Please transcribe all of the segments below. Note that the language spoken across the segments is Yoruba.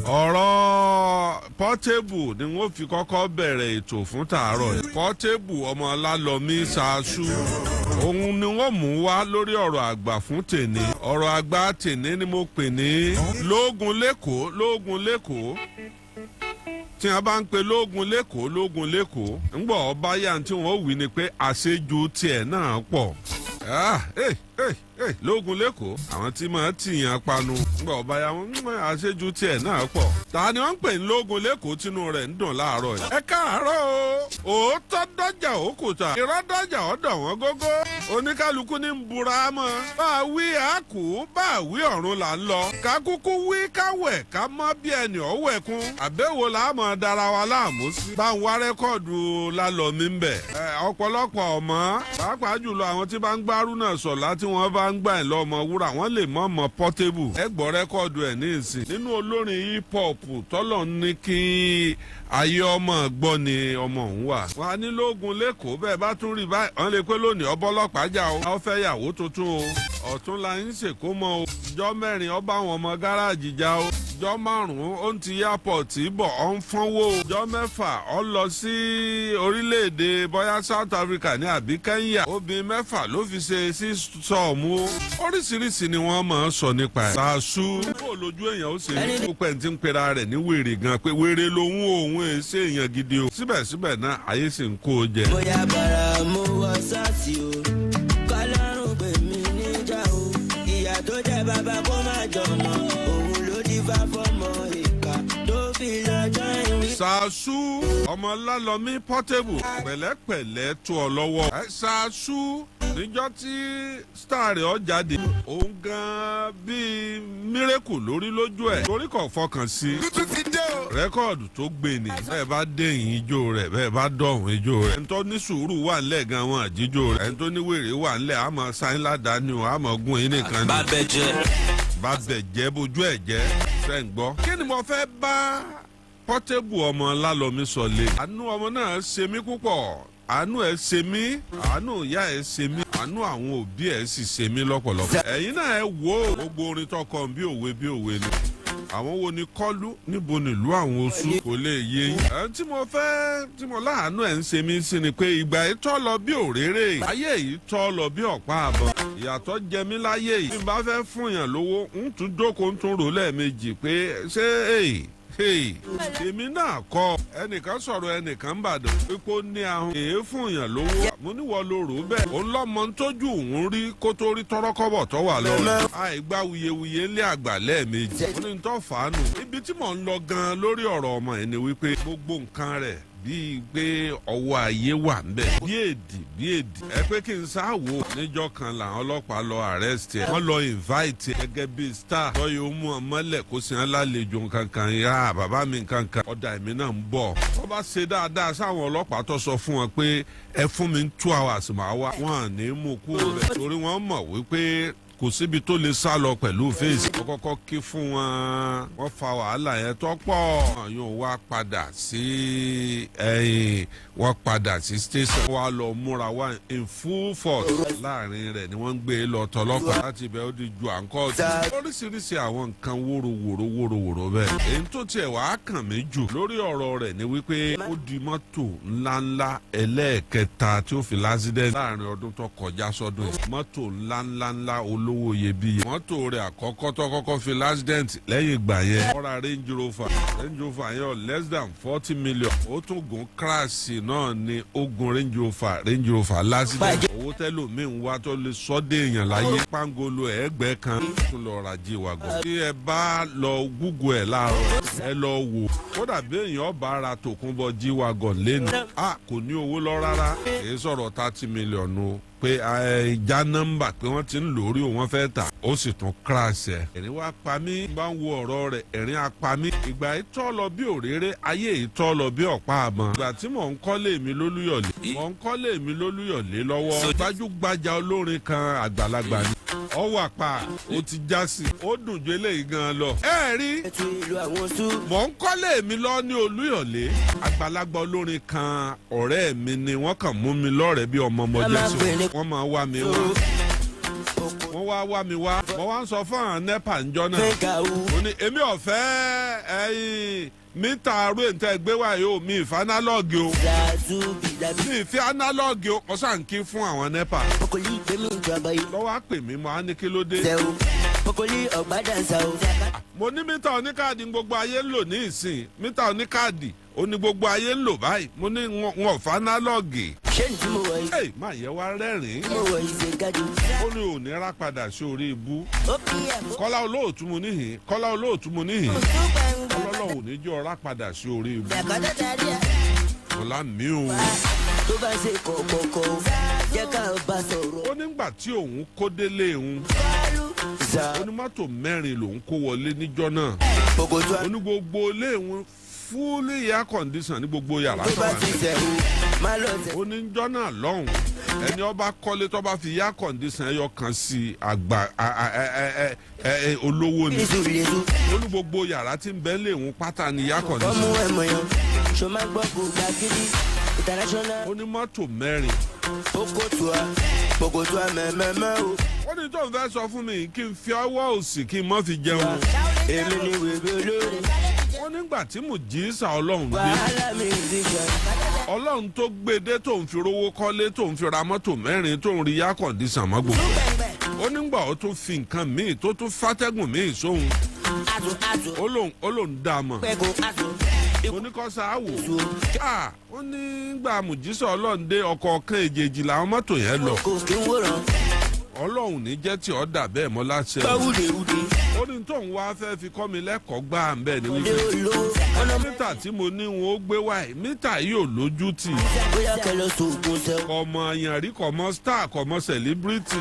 ọ̀rọ̀ Portable ni wọ́n fi kọ́kọ́ bẹ̀rẹ̀ ètò fún tàárọ̀ yìí. Portable ọmọ Ọlálọ́mí Ṣáṣú òun ni wọ́n mú wá lórí ọ̀rọ̀ àgbà fún tèní. ọ̀rọ̀ àgbà tèní ni mo pè ní lóògùn lẹ́kọ̀ọ́ tí wọ́n bá ń pe lóògùn lẹ́kọ̀ọ́ ńgbọ́ ọba yá tí wọ́n wí ni pé àṣejù tiẹ̀ náà pọ̀. lóògùn lẹ́kọ̀ọ́ àwọn tí máa tìyàn panu ńgbọ́ ọba yá wọn àṣejù tiẹ̀ náà pọ̀. ta ni wọ́n ń pè ní lóògùn lẹ́kọ̀ọ́ tínú rẹ̀ ń dùn láàárọ̀ yìí. ẹ káàárọ̀ o òótọ́ dọ́jà òkúta irọ́ dọ́jà ọ̀dọ̀ wọn gógó oníkálukú ní ń bura mọ́ bá a wí àkú bá a wí ọ̀run là ń lọ kákúkú wí káwẹ̀ ká mọ́ bí ẹni ọ̀wẹ̀ kún àbẹ̀wò làámọ̀ dára wa láàmú sí. bá ń wá rẹ́kọ̀dù Lálọ́mí ń bẹ̀. ọ̀pọ̀lọpọ̀ ọmọ pàápàá jùlọ àwọn tí bá ń gbárù náà sọ̀lá tí wọ́n bá ń gbà ẹ̀ lọ́mọ wúrà wọ́n lè mọ̀ mọ́ Portable. ẹ gbọ́ rẹ́kọ̀dù ẹ̀ ní ìsìn nínú olórin hip hop tọ́lọ̀ ní kí ayé ọmọ gbọ́ ni ọmọ òun wà. wọ́n á ní lóògùn lẹ́kọ̀ọ́ bẹ́ẹ̀ bá tún rí báyìí wọ́n lè pé lónìí ọbọ̀lọpàá jà o. a fẹ́ yàwó tuntun o ọ̀tún la ń ṣèkómọ o. ìjọ mẹ́rin ọba àwọn ọmọ gáràjì já o. ìjọ márùn-ún ó ń ti airport bọ̀ ọ́ ń fọ́nwó o. ìjọ mẹ́fà ọ lọ sí orílẹ̀-èdè bóyá South Africa ní àbí Kenya. obìnrin mẹ́fà ló fi ṣe sí sọ́ọ̀mù o. oríṣiríṣi ni wọ́n máa ń sọ nípa ẹ̀. Ṣáṣú kó lójú èèyàn ó ṣe ní kó pẹ́ ti ń pera rẹ̀ ní wèrè gan pé wèrè lòun òun ẹ̀ ṣe èèyàn gidi o. síbẹ̀síbẹ̀ náà ayé sì ń kó o jẹ. bóyá bàrà mo wọ sáàsì o kọ́lọ́run pè mí níjà o ìyá tó jẹ́ bàbá kó má jọmọ òun ló dífá fọ́mọ ìka tó fi lọ́jọ́ ìwé. Ṣáṣú ọmọ Lálọ́mí Portable pẹ̀lẹ́pẹ̀lẹ́ tó ọ lọ́wọ́. Ṣáṣú níjọ́ tí star rẹ̀ ọ jáde òun gan bíi mírèkù lórí lójú ẹ̀ torí kò fọkàn sí rẹ́kọ̀dù tó gbé ni bẹ́ẹ̀ bá dẹ̀yìn ijó rẹ̀ bẹ́ẹ̀ bá dọ̀hún ijó rẹ̀ ẹni tó ní sùúrù wà ńlẹ̀ gan wọn àjíjó rẹ̀ ẹni tó ní wèrè wà ńlẹ̀ àmọ́ sáyìn ládàáni o àmọ́ gún yín nìkan ni bá bẹ̀ jẹ́ bójú ẹ̀ jẹ́ fẹ́ ń gbọ́. kí ni mo fẹ́ bá Portable ọmọ Lálọ́mí sọ lé àánú ọmọ náà ṣe mí púpọ̀ àánú ẹ̀ ṣe mí àánú ìyá ẹ̀ ṣe mí àánú àwọn òbí ẹ̀ sì ṣe mí lọ́pọ̀lọpọ̀. ẹ̀yin náà ẹ wo gbogbo orin tọkọ bí òwe ni àwọn wo ni kọ́lú níbo nílùú àwọn oṣù kò lè yé yín. tí mo láàánú ẹ̀ ń ṣe mí sí ni pé ìgbà yìí tọ́ lọ bí òréré ayé yìí tọ́ lọ bí ọ̀pá àbọ̀ ìyàtọ̀ jẹ mí láyé yìí. bí n bá fẹ́ fún yàn lówó ń tún jókòó ń tún rò lẹ́ẹ̀mejì pé ṣé èmi náà kọ ẹnìkan sọ̀rọ̀ ẹnìkan bàdàn pípò ní ahọ́n èé fún yàn lówó mo níwọ̀ ló rò bẹ́ẹ̀ òun lọ́mọ tójú òun rí kó tó rí tọ́rọ́kọ́bọ̀ tó wà lọ́rùn àìgbá wuyewuye ńlẹ̀ àgbà lẹ́ẹ̀mejì mo ní tó fàánù ibi tí mò ń lọ gan lórí ọ̀rọ̀ ọmọ ẹ̀ ni wípé gbogbo nǹkan rẹ̀ bíi pé ọwọ́ ayé wà ń bẹ̀. bí èdì ẹ pé kí n sáwò níjọ́ kan làwọn ọlọ́pàá lọ arrest ẹ̀ wọ́n lọ invite gẹ́gẹ́ bíi star lọ́yọ̀ ó mú ọ mọ́lẹ̀ kó sì ń lálejò kankan yá bàbá mi kankan ọ̀dà èmi náà ń bọ̀. wọ́n bá ṣe dáadáa sáwọn ọlọ́pàá tó sọ fún wọn pé ẹ fún mi 2 hours máa wá wọn à ní mú kúrò rẹ̀ torí wọ́n mọ̀ wípé kò síbi tó lè sá lọ pẹ̀lú fèsì. wọ́n kọ́kọ́ kí fún wọn wọ́n fa wàhálà yẹn tó pọ̀. wọ́n yóò wá padà sí wọ́n padà sí station. wọ́n á lọ múra wá in full force. láàrin rẹ̀ ni wọ́n ń gbé lọ tọlọ́pàá láti ibẹ̀ ó di ju àǹkọ́ọ̀tù. oríṣiríṣi àwọn nǹkan wóróworó bẹ́ẹ̀. èyí tó tiẹ̀ wá kàn mí jù lórí ọ̀rọ̀ rẹ̀ ni wípé ó di mọ́tò ńláńlá ẹlẹ́ẹ̀kẹta tí ó fi lásídẹ̀ntì láàrin ọdún tó kọjá sọ́dún yìí. mọ́tò ńláńláńlá olówó iyebíye. mọ́tò rẹ̀ àkọ́kọ́ tó kọ́kọ́ fi lásídẹ̀ntì lẹ́yìn ìgbà yẹn. wọ́n ra Range Rover yẹn less than 40 million. ó tún gun crash náà ni ó gun Range Rover lásídẹ̀ntì. owó tẹ́lòmíì ń wá tó lè sọ́dẹ̀ èèyàn láyé. pangolo ẹgbẹ́ kan tún lọ ra jíwagọ̀. tí ẹ bá lọ Google ẹ̀ láàárọ̀ ẹ lọ wò. kódà bí èèyàn bá ra tòkunbọ̀ jíwagọ̀ lẹ́nu. kò ní owó lọ rárá. èyí sọ̀rọ̀ 30 million o. pé ìjà nọ́mbà pé wọ́n ti ń lórí òun fẹ́ tà ó sì tún crash ẹ̀. ẹ̀rín wá pa mí bá ń wo ọ̀rọ̀ rẹ̀ ẹ̀rín á pa mí. ìgbà yìí tọ́ lọ bí òréré ayé yìí tọ́ lọ bí ọ̀pá àmọ́. ìgbà tí mò ń kọ́lé mi lólúyọ̀lé lọ́wọ́. gbajúgbajà olórin kan àgbàlagbà ni. ọwọ́ àpá ó ti já sí ó dùn ju eléyìí gan lọ. ẹ rí mò ń kọ́lé mi lọ ní Olúyọ̀lé. àgbàlagbà olórin kan ọ̀rẹ́ mi ni wọ́n kàn mú mi lọ́rẹ̀ẹ́ bí ọmọ ọmọdé sí wọ́n máa wá mi wá. wọ́n wá wá mi wá mo wá ń sọ fún àwọn nepa ńjọ́ náà ó ní èmi ò fẹ́ ẹyin mítà aró èntẹ́ gbé wá yìí ó mi ìfẹ́ análọ́ọ̀gì o mi ìfẹ́ análọ́ọ̀gì o mo sàn kí fún àwọn nepa lọ́wọ́ á pè mí mo á ní kí ló dé. mo ní mítà oníkáàdì gbogbo ayé ń lò ní ìsìn mítà oníkáàdì ó ní gbogbo ayé ń lò báyìí mo ní wọn ò fẹ́ análọ́ọ̀gì. ṣé ní tí mo wọ̀ yìí. ẹ máa yẹ wá rẹ́rìn-ín. mo wọ̀ yìí ṣe gájú. ó ní òní rà padà sí orí ibú. Kọ́lá Olóòtú mo níhìn Kọ́lá Olóòtú mo níhìn ọlọ́lọ́ òní jẹ́ ọ̀rá padà sí orí ibú. ọ̀la mi o. tó bá ṣe kọ̀ọ̀kọ̀ọ̀kọ̀ jẹ́ ká bá sọ̀rọ̀. ó nígbà tí òun kó délé òun ó ní mọ́tò mẹ́rin lòun kó wọlé níjọ́ náà ó ní gbogbo ilé òun fúlì air condition ní gbogbo yàrá tó wà ní. ó ní níjọ́ náà lọ́hùn ẹni ọba kọ́lé tó bá fi air condition ẹyọ kan sí àgbà olówó ni ó ní gbogbo yàrá tí ń bẹ lé òun pátá ní air condition. ó ní mọ́tò mẹ́rin. ó ní tó ń fẹ́ sọ fún mi kí n fi ọwọ́ òsì kí n má fi jẹun. èmi ni wèbè olórí. ó nígbà tí mo jí sá ọlọ́run dé ọlọ́run tó gbédé tó ń fi rówó kọ́lé tó ń fi ra mọ́tò mẹ́rin tó ń rí yá kọ̀ǹdísàn mọ́ gbogbo. ó nígbà ó tún fi nǹkan míì tó tún fátẹ́gùn míì sóhun. ó lóun dá a mọ̀. oníkọ́sá wò ó nígbà mùjísọ̀ ọlọ́run dé ọ̀kọ̀ọ̀kan èjèèjì làwọn mọ́tò yẹn lọ. ọlọ́run ní jẹ́ tí ọ́ dà bẹ́ẹ̀ mọ́ láṣẹ. ó ní tóun wá fẹ́ fi kọ́ mi lẹ́kọ̀ọ́ gbá ń bẹ́ẹ̀ ni wípé mítà tí mo ní wọn ó gbé wáyé mítà yìí ò lójú tì. kọ̀mọ̀ yànrí kọ̀mọ̀ star kọ̀mọ̀ celebrity.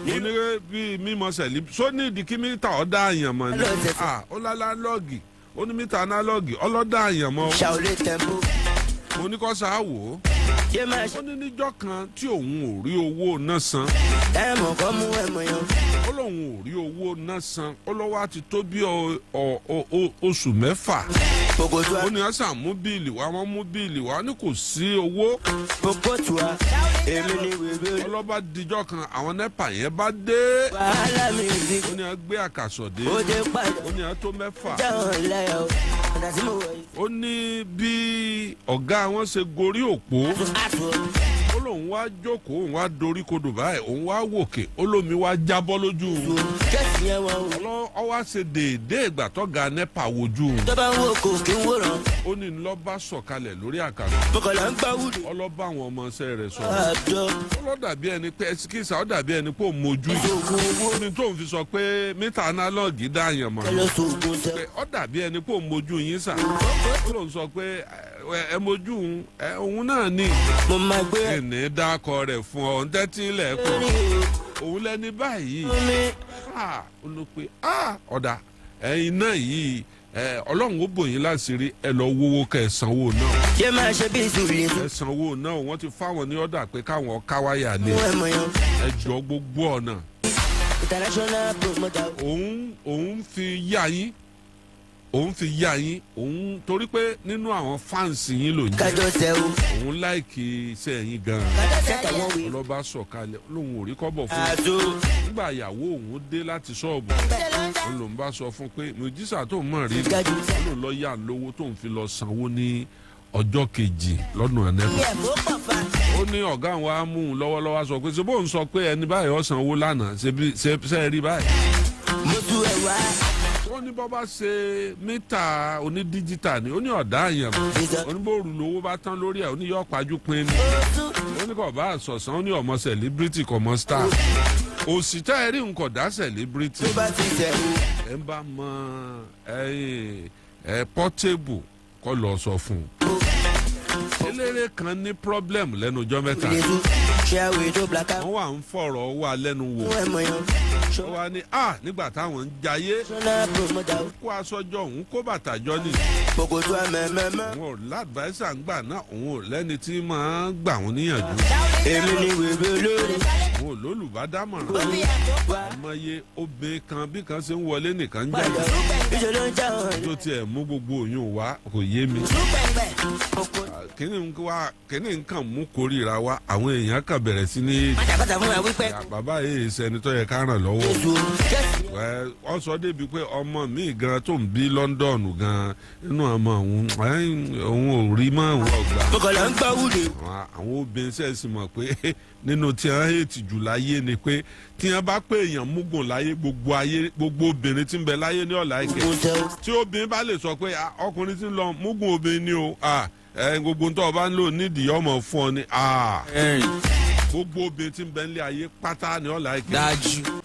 mo ní bí mímọ celebrity só ní ìdí kí mítà ọ̀ dá àyàn mọ́ ni. ó lálá lọ́ọ̀gì ó ní mítà análọ́ọ̀gì ọlọ́dà àyàn mọ́. mo ní kọ́ sáà wò ó. ó ní níjọ́ kan tí òun ò rí owó náà san. ẹ̀mọ̀ kọ́ mú ẹ̀mọ̀ yan. ó lóun ò rí owó náà san ó lọ́wọ́ á ti tó bí oṣù mẹ́fà. ó ní ọ̀sán mú bíìlì wá wọ́n mú bíìlì wá ní kò sí owó. èmi ni wèwè. ọlọ́ba dijọ́ kan àwọn nẹ́pà yẹn bá dé. wàhálà mi rí. ó ní a gbé àkàsọ̀ dé. ó dé padà. ó ní a tó mẹ́fà. jáwọ́ láyà o. ọ̀dà tí mo wọ̀ yìí. ó ní bí ọ̀gá wọn ṣe gorí òpó. ó lóun wá jókòó òun wá dorí kodò báyìí òun wá wòkè ó lómi wá jábọ́ lójú. kẹ́sì yẹn wọ́n wò. ọ wá ṣe déédéé ìgbà tọ́ga nẹ́pà wojú. tó bá ń wo kò kí ń wòran. ó ní lọ́ba sọ̀kalẹ̀ lórí àkàrà. bọ́kọ̀lá ń gbá wúlò. ọlọ́ba àwọn ọmọọṣẹ́ rẹ̀ sọ. àjọ. ó dàbí ẹni pé ẹsikísà ó dàbí ẹni pé ó mojú yìí. ó ní tóun fi sọ pé mítà análọ́ọ̀gì dá àyàn mọ́. ó dàbí ẹni pé ó mojú yín sà. ó lóun sọ pé ẹ mojú òun náà ní. mo máa gbé. ẹnì dákọ rẹ̀ fún ọ ń tẹ́tí ilẹ̀kùn. òun lẹni báyìí. ó ló pe ọ̀dà ẹ̀yin náà yìí ọlọ́run ó bòyìn láṣìírí ẹ lọ wówó kẹ ẹ sanwó náà. ṣé máa ṣe bí ìsúlẹ̀. ẹ sanwó náà wọ́n ti fáwọn ní ọ̀dà pé káwọn káwáyà lé ẹ jọ gbogbo ọ̀nà. international promoter. òun fi yá yín òun torí pé nínú àwọn fáǹsì yín ló ń jẹ́. kájọ sẹ́ o. òun láìkì iṣẹ́ yín gan-an. ọlọ́ba sọ̀kalẹ̀ lòun ò rí kọ́bọ̀ fún un. nígbà ìyàwó òun dé láti ṣọ́ọ̀bù òun lòun bá sọ fún pé mùjísà tó mọ̀ rí lòun lọ yá lówó tóun fi lọ sanwó ní ọjọ́ kejì lọ́dún ẹ̀nẹ́fà. ó ní ọ̀gá àwọn á mú un lọ́wọ́lọ́wọ́ sọ pé ṣé bóun sọ pé ẹni báyìí ó sanwó lánàá ṣe é rí báyìí. mo tú ẹ wá. ó ní bọ́ bá ṣe mítà oní díjítà ni ó ní ọ̀dá àyàn mọ́ ó ní bóòrù lówó bá tán lórí ẹ̀ ó ní yọ pajú pín ní ó ní kò bá àṣọ̀sán ó ní ọmọ celebrity kò mọ star òsì tá ẹ rí nǹkan dá celebrity ẹ ń bá mọ Portable kọ́ lọ sọ fún un eléré kan ní problem lẹ́nu ọjọ́ mẹ́ta wọ́n wà ń fọ̀rọ̀ wà lẹ́nu wò wọ́n wá ní nígbà táwọn ń jayé kó aṣọjọ́ òun kó bàtà jọ ní. òun ò ládùbáísà ń gbà náà òun ò lẹ́ni tí máa ń gbà wọ́n níyànjú. èmi ni wèbè olórí. òun ò lólùbádámọ̀ràn. àmọye obìnrin kan bí kan ṣe ń wọlé nìkan ń jáde. tó tiẹ̀ mú gbogbo òyìn wá kò yé mi. kíni nǹkan mú kórìíra wa àwọn èèyàn kan kàn bẹ̀rẹ̀ sí ní. bàbá yìí ṣẹni tó yẹ ká ràn lọ́wọ́. wọ́n sọ débi pé ọmọ mi gan tó ń bí London gan inú ọmọ òun ò rí mọ́ òun ọ̀gbà. àwọn obìnrin sẹ́ẹ̀sì mọ̀ pé nínú tí wọ́n hẹ́ẹ̀tì jù láyé ni pé tí wọ́n bá pé èèyàn múgùn láyé gbogbo obìnrin tí ń bẹ láyé ní ọ̀la ìkẹ́. tí obìnrin bá lè sọ pé ọkùnrin tí ń lọ múgùn obìnrin ni o gbogbo tó o bá ń lò nídìí ọmọ fún ọ ni gbogbo obìnrin tí ń bẹ nílé ayé pátá ní ọ̀la ìkẹ́.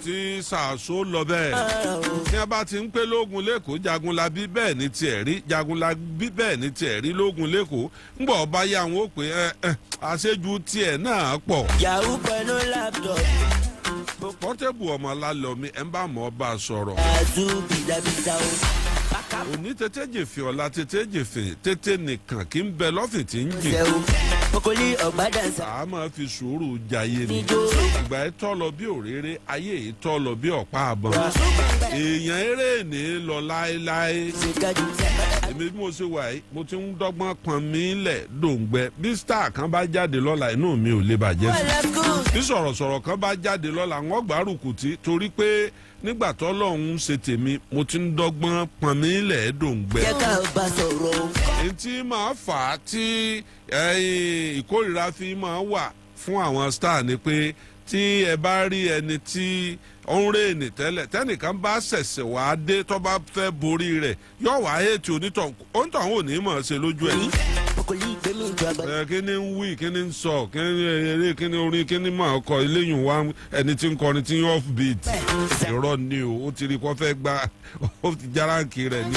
tí sàṣó lọ bẹ́ẹ̀ tí wọ́n bá ti ń pé lógun lẹ́kọ̀ọ́ Jagunlabi bẹ́ẹ̀ ní tiẹ̀ rí Jagunlabi bẹ́ẹ̀ ní tiẹ̀ rí lógun lẹ́kọ̀ọ́ ńgbọ̀ ọba yá àwọn ó pè àṣejù tiẹ̀ náà pọ̀. yahoo pẹ̀lú laptop. Portable ọmọ lálọ́mí ẹ̀ ń bá mọ́ ọba sọ̀rọ̀. òní tètè jèfè ọ̀la tètè jèfè tètè nìkan kí n bẹ lọ́fìn tí ń jìn. Okoli ọ̀gbádànsá. a máa fi sùúrù jayé ni. ìgbà yìí tọ́ lọ bí òréré ayé yìí tọ́ lọ bí ọ̀pá àbọ̀n. èèyàn eré ní lọ láéláé. èmi bí mo ṣe wà yìí mo ti ń dọ́gbọ́n pọn mi lẹ̀ dòǹgbẹ. bí star kan bá jáde lọ́la inú mi ò lè bàjẹ́ sí. bí sọ̀rọ̀sọ̀rọ̀ kan bá jáde lọ́la wọ́n gbárùkù tí torí pé nígbà tó lọ́hún ṣe tèmi mo ti ń dọ́gbọ́n pọn mi lẹ̀ dòǹgbẹ. jẹ́ ká bá sọ̀rọ̀. ètí máa fà á tí ìkórìíra fi máa wà fún àwọn star ni pé tí ẹ bá rí ẹni tí ó ń rèénì tẹ́lẹ̀ tẹ́nìkan bá ṣẹ̀ṣẹ̀ wá dé tó bá fẹ́ borí rẹ̀ yóò wá ètò onítọ̀hún ò ní mọ̀ ṣe lójú ẹ̀. kí ni ń wí kí ni ń sọ kí ni eré kí ni orin kí ni máa kọ eléyìí wá ẹni tí ń kọrin tí ń off beat irọ́ ni o ó ti rí kó fẹ́ gbá ó ti járáǹkì rẹ̀ ni.